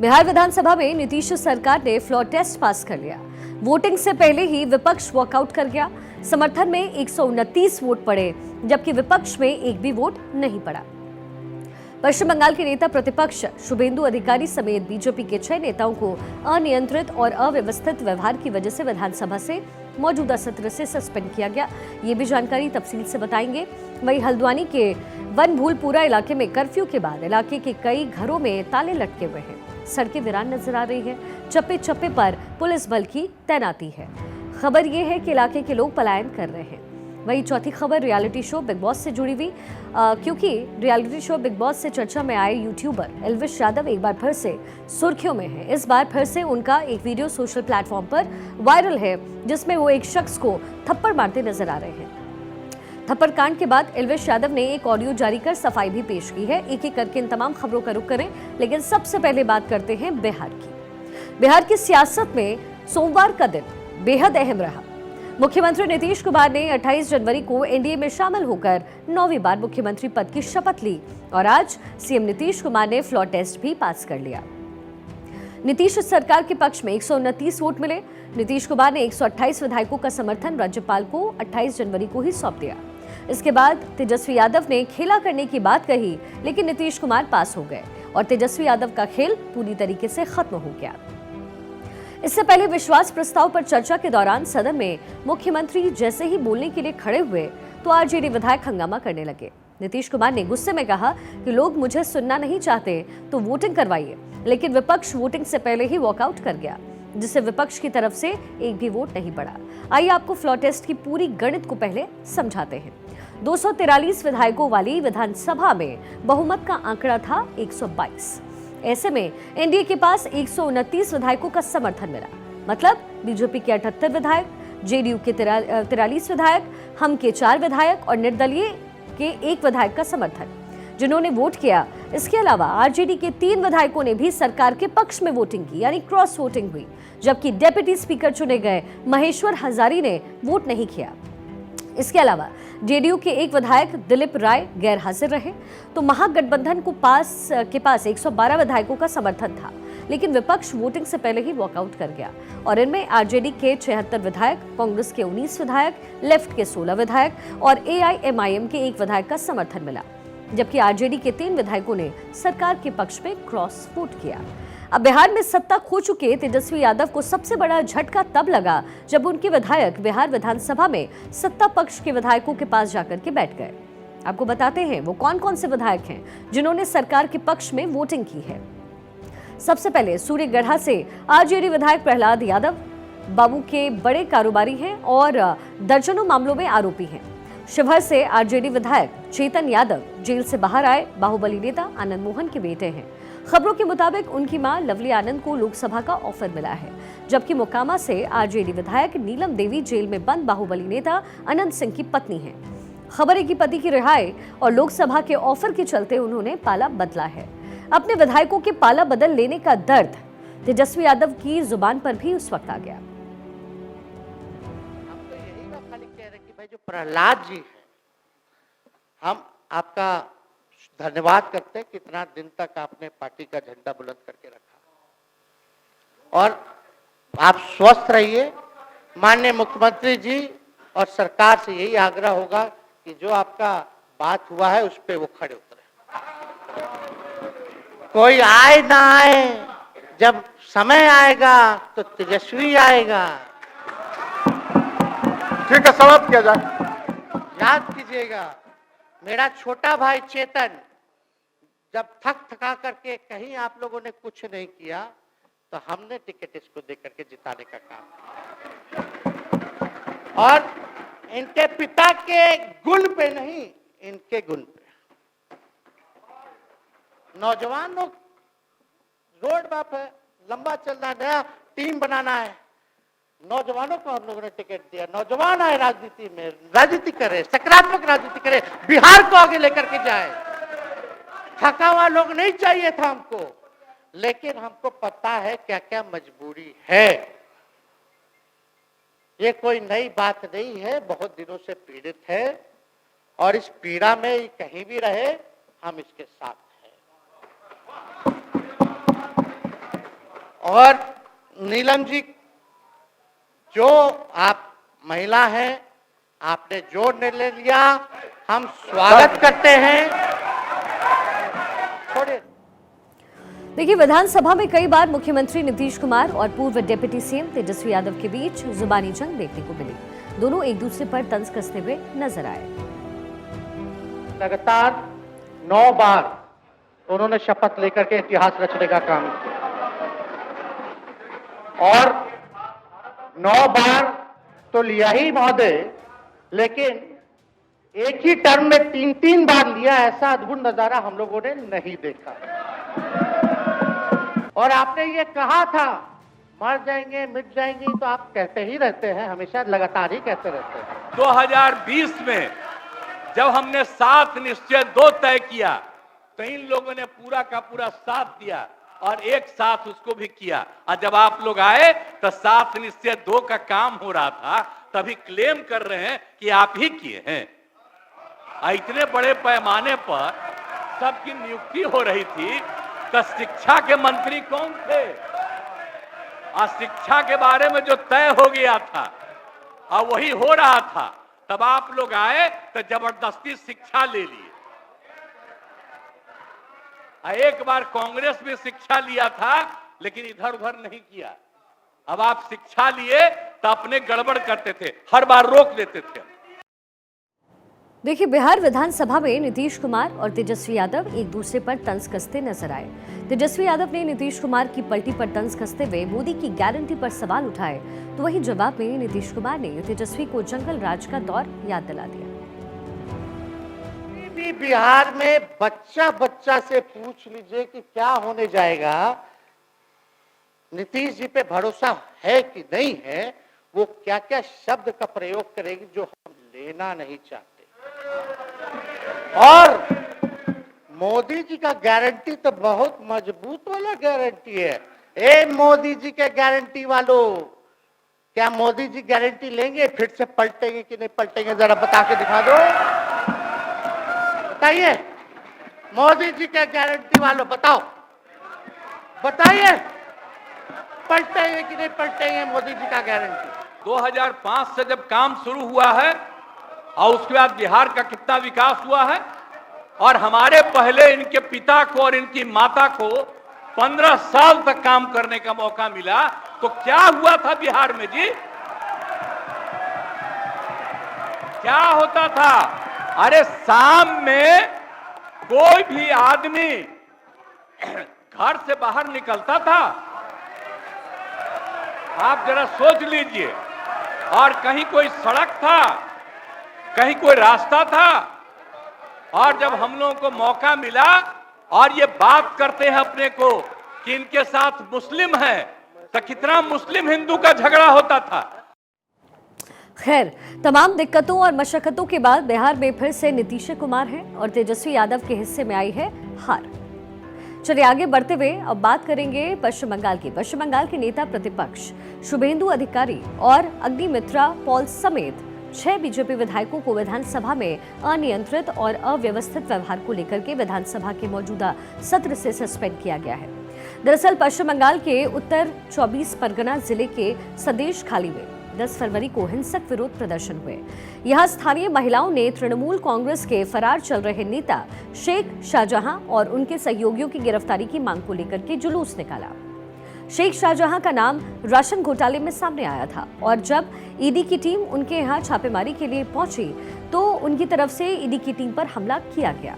बिहार विधानसभा में नीतीश सरकार ने फ्लोर टेस्ट पास कर लिया। वोटिंग से पहले ही विपक्ष वॉकआउट कर गया। समर्थन में 129 वोट पड़े, जबकि विपक्ष में एक भी वोट नहीं पड़ा। पश्चिम बंगाल के नेता प्रतिपक्ष शुभेंदु अधिकारी समेत बीजेपी के 6 नेताओं को अनियंत्रित और अव्यवस्थित व्यवहार की वजह से विधानसभा से मौजूदा सत्र से सस्पेंड किया गया। ये भी जानकारी तफसील से बताएंगे। वहीं हल्द्वानी के वनभूलपुरा इलाके में कर्फ्यू के बाद इलाके के कई घरों में ताले लटके हुए हैं। सड़कें वीरान नजर आ रही है। चप्पे चप्पे पर पुलिस बल की तैनाती है। खबर यह है कि इलाके के लोग पलायन कर रहे हैं। वही चौथी खबर रियलिटी शो बिग बॉस से जुड़ी हुई, क्योंकि रियलिटी शो बिग बॉस से चर्चा में आए यूट्यूबर एल्विश यादव एक बार फिर से सुर्खियों में है। इस बार फिर से उनका एक वीडियो सोशल प्लेटफॉर्म पर वायरल है, जिसमें वो एक शख्स को थप्पड़ मारते नजर आ रहे हैं। थप्पड़ कांड के बाद एल्विश यादव ने एक ऑडियो जारी कर सफाई भी पेश की है। एक एक करके इन तमाम खबरों का रुख करें, लेकिन सबसे पहले बात करते हैं बिहार की। बिहार की सियासत में सोमवार का दिन बेहद अहम रहा। मुख्यमंत्री नीतीश कुमार ने 28 जनवरी को एनडीए में शामिल होकर 9वीं बार मुख्यमंत्री पद की शपथ ली और आज सीएम नीतीश कुमार ने फ्लोर टेस्ट भी पास कर लिया। नीतीश सरकार के पक्ष में 129 वोट मिले। नीतीश कुमार ने 128 विधायकों का समर्थन राज्यपाल को 28 जनवरी को ही सौंप दिया। इसके बाद तेजस्वी यादव ने खेला करने की बात कही, लेकिन नीतीश कुमार पास हो गए और तेजस्वी यादव का खेल पूरी तरीके से खत्म हो गया। इससे पहले विश्वास प्रस्ताव पर चर्चा के दौरान सदन में मुख्यमंत्री जैसे ही बोलने के लिए खड़े हुए तो आरजेडी विधायक हंगामा करने लगे। नीतीश कुमार ने गुस्से में कहा कि लोग मुझे सुनना नहीं चाहते तो वोटिंग करवाइए, लेकिन विपक्ष वोटिंग से पहले ही वॉकआउट कर गया, जिससे विपक्ष की तरफ से एक भी वोट नहीं पड़ा। आइए आपको फ्लोर टेस्ट की पूरी गणित को पहले समझाते हैं। 243 विधायकों वाली विधानसभा में बहुमत का आंकड़ा था 122। ऐसे में एनडीए के पास 129 विधायकों का समर्थन मिला। मतलब बीजेपी के 78 विधायक, जेडीयू के 43 विधायक, हम के 4 विधायक और निर्दलीय के 1 विधायक का समर्थन जिन्होंने वोट किया। इसके अलावा आरजेडी के 3 विधायकों ने भी सरकार के पक्ष में वोटिंग की, यानी क्रॉस वोटिंग हुई, जबकि डेप्यूटी स्पीकर चुने गए महेश्वर हजारी ने वोट नहीं किया। इसके अलावा जेडीयू के 1 विधायक दिलीप राय गैर हाजिर रहे। तो महागठबंधन के पास 112 विधायकों का समर्थन था, लेकिन विपक्ष वोटिंग से पहले ही वॉकआउट कर गया और इनमें आरजेडी के 76 विधायक, कांग्रेस के 19 विधायक, लेफ्ट के 16 विधायक और एआईएमआईएम के 1 विधायक का समर्थन मिला, जबकि आरजेडी के 3 विधायकों ने सरकार के पक्ष में क्रॉस वोट किया। अब बिहार में सत्ता खो चुके तेजस्वी यादव को सबसे बड़ा झटका तब लगा जब उनके विधायक बिहार विधानसभा में सत्ता पक्ष के विधायकों के पास जाकर के बैठ गए। आपको बताते हैं वो कौन कौन से विधायक हैं जिन्होंने सरकार के पक्ष में वोटिंग की है। सबसे पहले सूर्यगढ़ा से आरजेडी विधायक प्रहलाद यादव बाबू के बड़े कारोबारी हैं और दर्जनों मामलों में आरोपी हैं। शिवहर से आरजेडी विधायक चेतन यादव जेल से बाहर आए बाहुबली नेता आनंद मोहन के बेटे हैं। खबरों के मुताबिक उनकी मां लवली आनंद को लोकसभा का ऑफर मिला है, जबकि मोकामा से आरजेडी विधायक नीलम देवी जेल में बंद बाहुबली नेता अनंत सिंह की पत्नी हैं। खबर है कि पति की रिहाई और लोकसभा के ऑफर के चलते उन्होंने पाला बदला है। अपने विधायकों के पाला बदल लेने का दर्द तेजस्वी यादव की जुबान पर भी उस वक्त आ गया। हम तो यही बात खाली कह रहे कि भाई जो प्रहलाद जी हैं, हम आपका धन्यवाद करते हैं, कितना दिन तक आपने पार्टी का झंडा बुलंद करके रखा और आप स्वस्थ रहिए। माननीय मुख्यमंत्री जी और सरकार से यही आग्रह होगा कि जो आपका बात हुआ है उस पे वो खड़े उतरे। कोई आए ना आए, जब समय आएगा तो तेजस्वी आएगा। ठीक है, समाप्त किया जाए। याद कीजिएगा, मेरा छोटा भाई चेतन जब थका करके कहीं आप लोगों ने कुछ नहीं किया तो हमने टिकट इसको देकर के जिताने का काम किया। और इनके पिता के गुण पे नहीं, इनके गुण पे। नौजवान लोग रोड मैप है, लंबा चलना है, नया टीम बनाना है। नौजवानों को हम लोगों ने टिकट दिया। नौजवान आए राजनीति में, राजनीति करे, सकारात्मक राजनीति करे, बिहार को आगे लेकर के जाए। थका हुआ लोग नहीं चाहिए था हमको, लेकिन हमको पता है क्या क्या मजबूरी है। ये कोई नई बात नहीं है, बहुत दिनों से पीड़ित है और इस पीड़ा में कहीं भी रहे हम इसके साथ हैं। और नीलम जी, जो आप महिला हैं, आपने जो निर्णय लिया हम स्वागत करते हैं। छोड़िए। देखिए, विधानसभा में कई बार मुख्यमंत्री नीतीश कुमार और पूर्व डिप्टी सीएम तेजस्वी यादव के बीच जुबानी जंग देखने को मिली। दोनों एक दूसरे पर तंज कसते हुए नजर आए। लगातार 9 बार उन्होंने शपथ लेकर के इतिहास रचने का काम किया और 9 बार तो लिया ही महोदय, लेकिन एक ही टर्म में 3-3 बार लिया, ऐसा अद्भुत नजारा हम लोगों ने नहीं देखा। और आपने ये कहा था मर जाएंगे मिट जाएंगे, तो आप कहते ही रहते हैं, हमेशा लगातार ही कहते रहते हैं। 2020 में जब हमने 7 निश्चय 2 तय किया तो इन लोगों ने पूरा का पूरा साथ दिया और एक साथ उसको भी किया, और जब आप लोग आए तो 7 निश्चय 2 का काम हो रहा था, तभी क्लेम कर रहे हैं कि आप ही किए हैं। इतने बड़े पैमाने पर सबकी नियुक्ति हो रही थी, तो शिक्षा के मंत्री कौन थे? और शिक्षा के बारे में जो तय हो गया था और वही हो रहा था, तब आप लोग आए तो जबरदस्ती शिक्षा ले लिए। एक बार कांग्रेस में शिक्षा लिया था, लेकिन इधर उधर नहीं किया। अब आप शिक्षा लिए तो अपने गड़बड़ करते थे, हर बार रोक देते थे। देखिए, बिहार विधानसभा में नीतीश कुमार और तेजस्वी यादव एक दूसरे पर तंज कसते नजर आए। तेजस्वी यादव ने नीतीश कुमार की पलटी पर तंज कसते हुए मोदी की गारंटी पर सवाल उठाए, तो वहीं जवाब में नीतीश कुमार ने तेजस्वी को जंगल राज का दौर याद दिला दिया। भी बिहार में बच्चा से पूछ लीजिए कि क्या होने जाएगा, नीतीश जी पे भरोसा है कि नहीं है, वो क्या क्या शब्द का प्रयोग करेगी जो हम लेना नहीं चाहते। और मोदी जी का गारंटी तो बहुत मजबूत वाला गारंटी है। ए मोदी जी के गारंटी वालों, क्या मोदी जी गारंटी लेंगे फिर से पलटेंगे कि नहीं पलटेंगे, जरा बता के दिखा दो। बताइए, मोदी जी के गारंटी वालों बताओ, बताइए पलटेंगे कि नहीं पलटेंगे मोदी जी का गारंटी। 2005 से जब काम शुरू हुआ है और उसके बाद बिहार का कितना विकास हुआ है, और हमारे पहले इनके पिता को और इनकी माता को 15 साल तक काम करने का मौका मिला, तो क्या हुआ था बिहार में जी? क्या होता था? अरे शाम में कोई भी आदमी घर से बाहर निकलता था, आप जरा सोच लीजिए, और कहीं कोई सड़क था, कहीं कोई रास्ता था, और जब हम लोगों को मौका मिला और ये बात करते हैं अपने को कि इनके साथ मुस्लिम है, तो कितना मुस्लिम हिंदू का झगड़ा होता था। खैर, तमाम दिक्कतों और मशक्कतों के बाद बिहार में फिर से नीतीश कुमार हैं और तेजस्वी यादव के हिस्से में आई है हार। चलिए आगे बढ़ते हुए अब बात करेंगे पश्चिम बंगाल की। पश्चिम बंगाल के नेता प्रतिपक्ष शुभेंदु अधिकारी और अग्निमित्रा पॉल समेत 6 बीजेपी विधायकों को विधानसभा में अनियंत्रित और अव्यवस्थित व्यवहार को लेकर के विधानसभा के मौजूदा सत्र से सस्पेंड किया गया है। दरअसल पश्चिम बंगाल के उत्तर 24 परगना जिले के सदेश खाली में 10 फरवरी को हिंसक विरोध प्रदर्शन हुए। यहां स्थानीय महिलाओं ने तृणमूल कांग्रेस के फरार चल रहे नेता शेख शाहजहां और उनके सहयोगियों की गिरफ्तारी की मांग को लेकर के जुलूस निकाला। शेख शाहजहां का नाम राशन घोटाले में सामने आया था और जब ईडी की टीम उनके यहां छापेमारी के लिए पहुंची तो उनकी तरफ से ईडी की टीम पर हमला किया गया।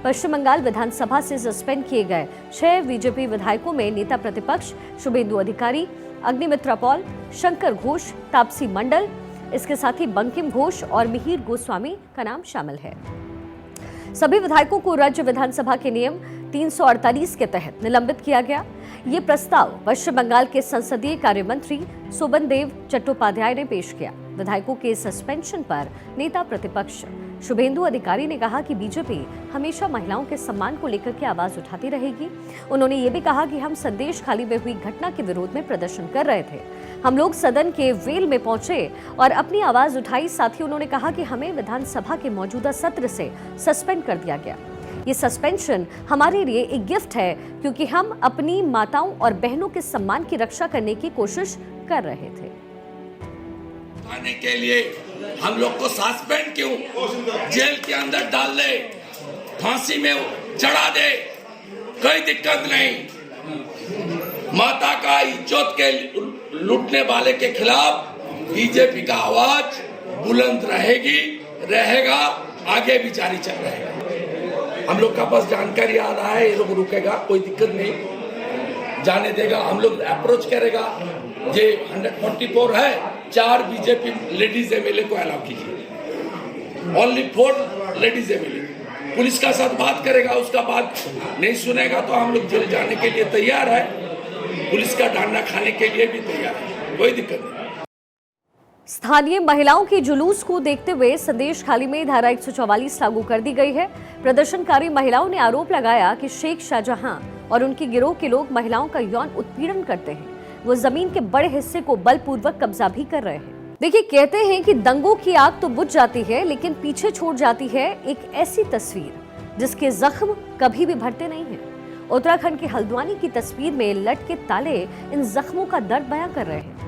पश्चिम बंगाल विधानसभा से सस्पेंड किए गए 6 बीजेपी विधायकों में नेता प्रतिपक्ष शुभेंदु अधिकारी, अग्निमित्रा पॉल, शंकर घोष, तापसी मंडल, इसके साथ ही बंकिम घोष और मिहिर गोस्वामी का नाम शामिल है। सभी विधायकों को राज्य विधानसभा के नियम 348 के तहत निलंबित किया गया। ये प्रस्ताव पश्चिम बंगाल के संसदीय कार्य मंत्री शोभनदेव चट्टोपाध्याय ने पेश किया। विधायकों के सस्पेंशन पर नेता प्रतिपक्ष शुभेंदु अधिकारी ने कहा कि बीजेपी हमेशा महिलाओं के सम्मान को लेकर के आवाज उठाती रहेगी। उन्होंने ये भी कहा कि हम संदेश खाली में हुई घटना के विरोध में प्रदर्शन कर रहे थे। हम लोग सदन के वेल में पहुंचे और अपनी आवाज उठाई। साथ ही उन्होंने कहा कि हमें विधानसभा के मौजूदा सत्र से सस्पेंड कर दिया गया। ये सस्पेंशन हमारे लिए एक गिफ्ट है, क्योंकि हम अपनी माताओं और बहनों के सम्मान की रक्षा करने की कोशिश कर रहे थे। आने के लिए हम लोग को सस्पेंड क्यों, जेल के अंदर डाल दे, फांसी में चढ़ा दे, कोई दिक्कत नहीं। माता का इज्जत के लूटने वाले के खिलाफ बीजेपी का आवाज बुलंद रहेगा, आगे भी जारी चल रहेगा। हम लोग का पास जानकारी आ रहा है, ये लोग रुकेगा, कोई दिक्कत नहीं, जाने देगा। हम लोग अप्रोच करेगा, ये 144 है, 4 बीजेपी लेडीज एमएलए को अलाउ कीजिए, ओनली 4 लेडीज एमएलए। पुलिस का साथ बात करेगा, उसका बात नहीं सुनेगा तो हम लोग जेल जाने के लिए तैयार है, पुलिस का डांडा खाने के लिए भी तैयार है, कोई दिक्कत नहीं। स्थानीय महिलाओं के जुलूस को देखते हुए संदेश खाली में धारा 144 लागू कर दी गई है। प्रदर्शनकारी महिलाओं ने आरोप लगाया कि शेख शाहजहां और उनके गिरोह के लोग महिलाओं का यौन उत्पीड़न करते हैं, वो जमीन के बड़े हिस्से को बलपूर्वक कब्जा भी कर रहे हैं। देखिए, कहते हैं कि दंगों की आग तो बुझ जाती है, लेकिन पीछे छोड़ जाती है एक ऐसी तस्वीर जिसके जख्म कभी भी भरते नहीं हैं। उत्तराखंड के हल्द्वानी की तस्वीर में लटके ताले इन जख्मों का दर्द बयां कर रहे हैं।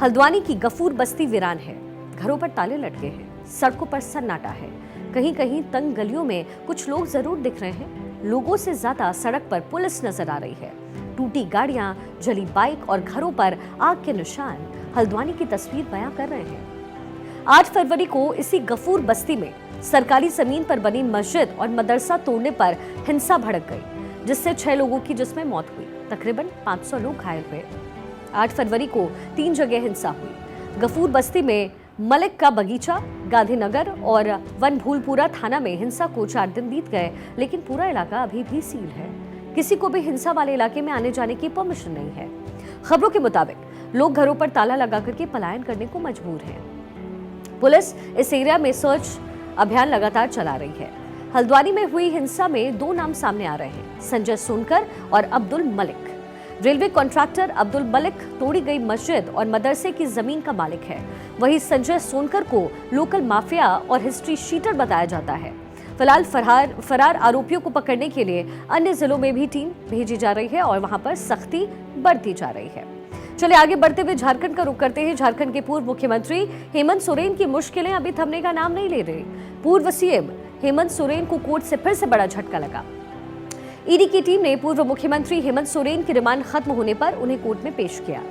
हल्द्वानी की गफूर बस्ती वीरान है, घरों पर ताले लटके हैं, सड़कों पर सन्नाटा है, कहीं कहीं तंग गलियों में कुछ लोग जरूर दिख रहे हैं, लोगों से ज्यादा सड़क पर पुलिस नजर आ रही है। टूटी गाड़ियां, जली बाइक और घरों पर आग के निशान हल्द्वानी की तस्वीर बयां कर रहे हैं। 8 फरवरी को इसी गफूर बस्ती में सरकारी जमीन पर बनी मस्जिद और मदरसा तोड़ने पर हिंसा भड़क गई, जिससे 6 लोगों की जिसमें मौत हुई, तकरीबन 500 लोग घायल हुए। 8 फरवरी को 3 जगह हिंसा हुई। गफूर बस्ती में मलिक का बगीचा, गांधीनगर और वनभूलपुरा थाना में हिंसा को 4 दिन बीत गए, लेकिन पूरा इलाका अभी भी सील है। किसी को भी हिंसा वाले इलाके में आने जाने की परमिशन नहीं है। खबरों के मुताबिक लोग घरों पर ताला लगा करके पलायन करने को मजबूर हैं। पुलिस इस एरिया में सर्च अभियान लगातार चला रही है। हल्द्वानी में हुई हिंसा में 2 नाम सामने आ रहे हैं, संजय सोनकर और अब्दुल मलिक। रेलवे कॉन्ट्रैक्टर अब्दुल मलिक तोड़ी गई मस्जिद और मदरसे की जमीन का मालिक है। वहीं संजय सोनकर को लोकल माफिया और हिस्ट्री शीटर बताया जाता है। फिलहाल फरार आरोपियों को पकड़ने के लिए अन्य जिलों में भी टीम भेजी जा रही है और वहां पर सख्ती बरती जा रही है। चलिए आगे बढ़ते हुए झारखंड का रुख करते हैं। झारखंड के पूर्व मुख्यमंत्री हेमंत सोरेन की मुश्किलें अभी थमने का नाम नहीं ले रही। पूर्व सीएम हेमंत सोरेन को कोर्ट से फिर से बड़ा झटका लगा। ईडी की टीम ने पूर्व मुख्यमंत्री हेमंत सोरेन की रिमांड खत्म होने पर उन्हें कोर्ट में पेश किया।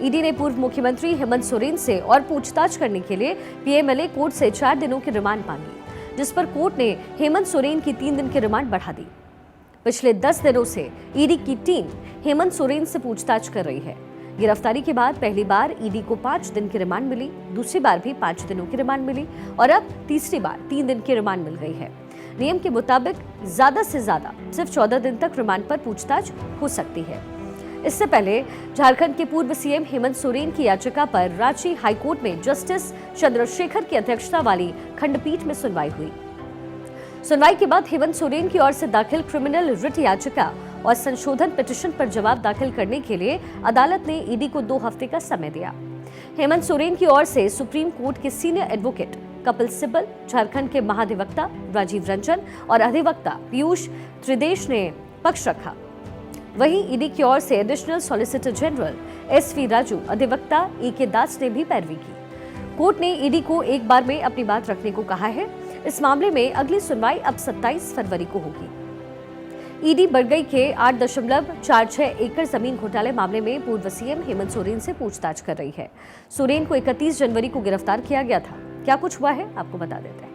ईडी ने पूर्व मुख्यमंत्री हेमंत सोरेन से और पूछताछ करने के लिए पीएमएलए कोर्ट से 4 दिनों की रिमांड मांगी, जिस पर कोर्ट ने हेमंत सोरेन की 3 दिन की रिमांड बढ़ा दी। पिछले 10 दिनों से ईडी की टीम हेमंत सोरेन से पूछताछ कर रही है। गिरफ्तारी के बाद पहली बार ईडी को 5 दिन की रिमांड मिली, दूसरी बार भी 5 दिनों की रिमांड मिली और अब तीसरी बार 3 दिन की रिमांड मिल गई है। नियम के मुताबिक ज्यादा से ज्यादा सिर्फ 14 दिन तक रिमांड पर पूछताछ हो सकती है। इससे पहले झारखंड के पूर्व सीएम हेमंत सोरेन की याचिका पर रांची हाईकोर्ट में जस्टिस चंद्रशेखर की अध्यक्षता वाली खंडपीठ में सुनवाई हुई। सुनवाई के बाद हेमंत सोरेन की ओर से दाखिल क्रिमिनल रिट याचिका और संशोधन पिटीशन पर जवाब दाखिल करने के लिए अदालत ने ईडी को 2 हफ्ते का समय दिया। हेमंत सोरेन की ओर से सुप्रीम कोर्ट के सीनियर एडवोकेट कपिल सिब्बल, झारखंड के महाधिवक्ता राजीव रंजन और अधिवक्ता पीयूष त्रिदेश ने पक्ष रखा। वहीं ईडी की ओर से additional solicitor general SV Raju, अधिवक्ता एके दास ने भी पैरवी की। कोर्ट ने ईडी को एक बार में अपनी बात रखने को कहा है। इस मामले में अगली सुनवाई अब 27 फरवरी को होगी। ईडी बड़गई के 8.46 एकड़ जमीन घोटाले मामले में पूर्व सीएम हेमंत सोरेन से पूछताछ कर रही है। सोरेन को 31 जनवरी को गिरफ्तार किया गया था। क्या कुछ हुआ है आपको बता देते हैं।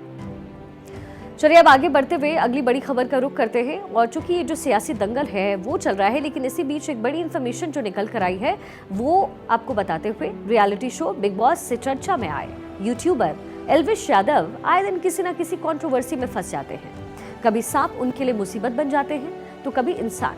चलिए अब आगे बढ़ते हुए अगली बड़ी खबर का रुख करते हैं। और चूंकि ये जो सियासी दंगल है वो चल रहा है, लेकिन इसी बीच एक बड़ी इंफॉर्मेशन जो निकल कर आई है वो आपको बताते हुए रियलिटी शो बिग बॉस से चर्चा में आए यूट्यूबर एल्विश यादव आए दिन किसी न किसी कंट्रोवर्सी में फंस जाते हैं। कभी सांप उनके लिए मुसीबत बन जाते हैं तो कभी इंसान।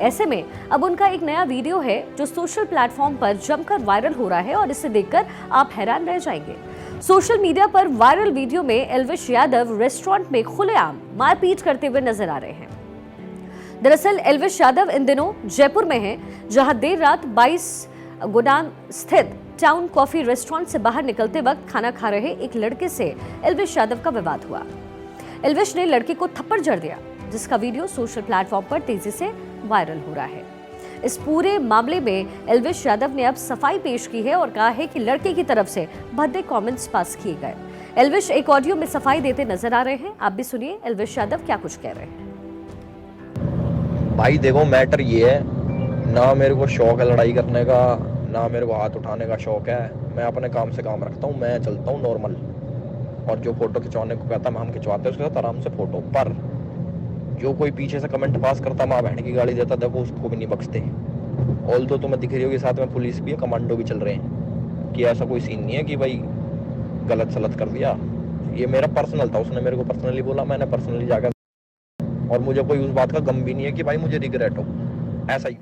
ऐसे में अब उनका एक नया वीडियो है जो सोशल प्लेटफॉर्म पर जमकर वायरल हो रहा है और इसे देखकर आप हैरान रह जाएंगे। सोशल मीडिया पर वायरल वीडियो में एल्विश यादव रेस्टोरेंट में खुलेआम मारपीट करते हुए नजर आ रहे हैं। दरअसल एल्विश यादव इन दिनों जयपुर में हैं, जहां देर रात 22 गोदाम स्थित टाउन कॉफी रेस्टोरेंट से बाहर निकलते वक्त खाना खा रहे एक लड़के से एल्विश यादव का विवाद हुआ। एल्विश ने लड़की को थप्पड़ जड़ दिया, जिसका वीडियो सोशल प्लेटफॉर्म पर तेजी से वायरल हो रहा है। इस पूरे मामले में एल्विश यादव ने अब सफाई पेश की है और कहा है कि लड़की की तरफ से भद्दे कमेंट्स पास किए गए। एल्विश एक ऑडियो में सफाई देते नजर आ रहे हैं, आप भी सुनिए एल्विश यादव क्या कुछ कह रहे हैं। भाई देखो, मैटर ये है, ना मेरे को शौक है लड़ाई करने का, ना मेरे को हाथ उठाने का शौक है। मैं अपने काम से काम रखता हूँ, मैं चलता हूँ नॉर्मल। और जो फोटो खिंचवाने को कहता मैं हम खिंचवाते हैं उसके साथ आराम से फोटो। पर जो कोई पीछे से कमेंट पास करता माँ बहन की गाली देता, देखो उसको भी नहीं बख्शते। ऑल तो तुम्हें दिख रही होगी साथ में पुलिस भी है, कमांडो भी चल रहे हैं, कि ऐसा कोई सीन नहीं है कि भाई गलत सलत कर दिया। ये मेरा पर्सनल था, उसने मेरे को पर्सनली बोला, मैंने पर्सनली जाकर, और मुझे कोई उस बात का गम भी नहीं है कि भाई मुझे रिग्रेट हो, ऐसा ही।